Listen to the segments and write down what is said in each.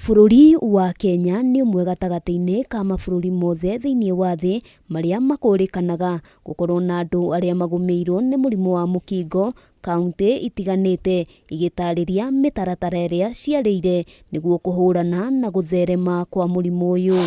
Bururi wa Kenya ni umwe gatagati-ini ka mabũrũri mothe thĩinĩ wa thĩ maria makũrĩkanaga gũkorwo na andũ aria magumirwo ni mũrimũ wa mũkingo. Kaunti itiganĩte igĩtarĩria mĩtaratara ĩrĩa ciarĩire nĩguo kũhũrana na gũtherema kwa mũrimũ ũyũ.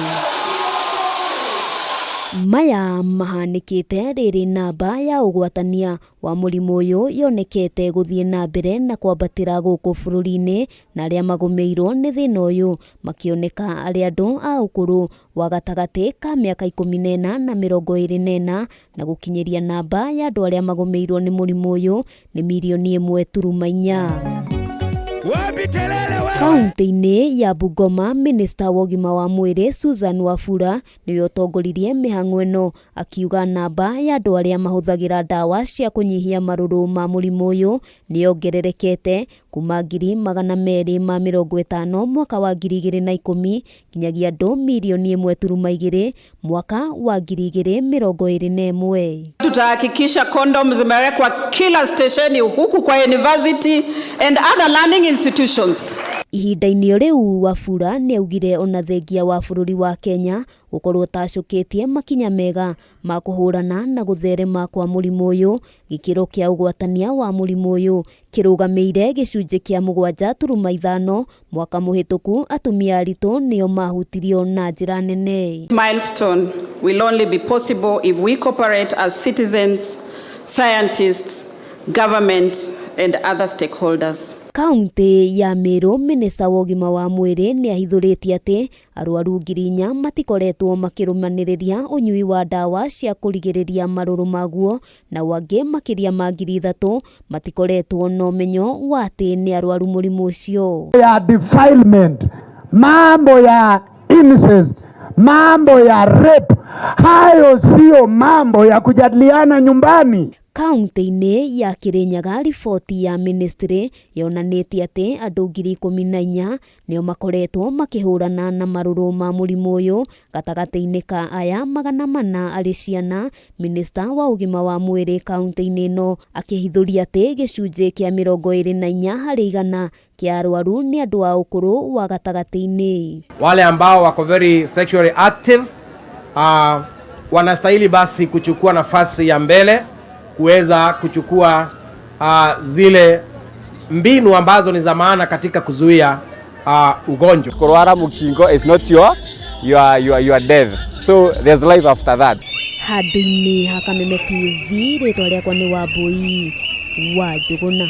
Maya mahanĩkĩte rĩrĩ namba ya ũgwatania wa mũrimũ ũyũ yonekete gũthiĩ na mbere na kwambatĩra gũkũ bũrũri-inĩ, na arĩa magumirwo nĩ thĩna ũyũ makĩoneka arĩ andũ a ũkũrũ wa gatagatĩ ka mĩaka 14 na 24 na gũkinyĩria namba ya andũ arĩa magumirwo nĩ mũrimũ ũyũ nĩ 1.4 Kaunti-inĩ ya Bungoma, Minista wa ũgima wa mwĩrĩ Susan Wafula nĩwe ũtongoririe mĩhang'o ĩno, akiuga namba ya andũ arĩa mahũthagĩra ndawa cia kũnyihia marũrũ ma mũrimũ ũyũ nĩyongererekete kuma 250,000 mwaka wa 2010 nginyagia andũ 1.2 mwaka wa 2021. Tutahakikisha condoms zimewekwa kila stesheni huku kwa university and other learning institutions. Ihinda-inĩ rĩu Wafula nĩ augire ona thengia wa bũrũri wa Kenya gũkorwo tacũkĩtie makinya mega ma kũhũrana na gũtherema kwa mũrimũ ũyũ, gĩkĩro kĩa ũgwatania wa mũrimũ ũyũ kĩrũgamĩire gĩcunjĩ kĩa 7.5 mwaka mũhĩtũku. Atumia aritũ nĩo mahutirio na njĩra nene. Milestone will only be possible if we cooperate as citizens, scientists, government and other stakeholders. Kaunti ya Meru, Minista wa ũgima wa mwĩrĩ nĩ ahithũrĩtie atĩ arwaru 4,000 matikoretwo makĩrũmanĩrĩria ũnyui wa ndawa cia kũrigĩrĩria marũrũ maguo, na wangĩ makĩria ma 3,000 matikoretwo na ũmenyo wa atĩ nĩ arwaru mũrimũ ũcio. Ya defilement, mambo ya incest, mambo ya rape, hayo sio mambo ya kujadiliana nyumbani. Kaunti-inĩ ya Kirinyaga, riboti ya ministry yonanĩtie atĩ andũ 14,000 nĩo makoretwo makĩhũrana na marũrũ ma mũrimũ ũyũ, gatagatĩ-inĩ ka aya 400 arĩ ciana. Minista wa ũgima wa mwĩrĩ kaunti-inĩ ĩno akĩhithũria atĩ gĩcunjĩ kĩa 24 harĩ 100 kĩa arwaru nĩ andũ a ũkũrũ wa gatagatĩ-inĩ. Wale ambao wako very sexually active wanastahili basi kuchukua nafasi ya mbele kuweza kuchukua zile mbinu ambazo ni za maana katika kuzuia ugonjwa. Kurwara mũkingo is not your death, so there's life after that. Handũ-inĩ ha Kameme TV, rĩtwa rĩakwa nĩ Wambui wa Njũgũna.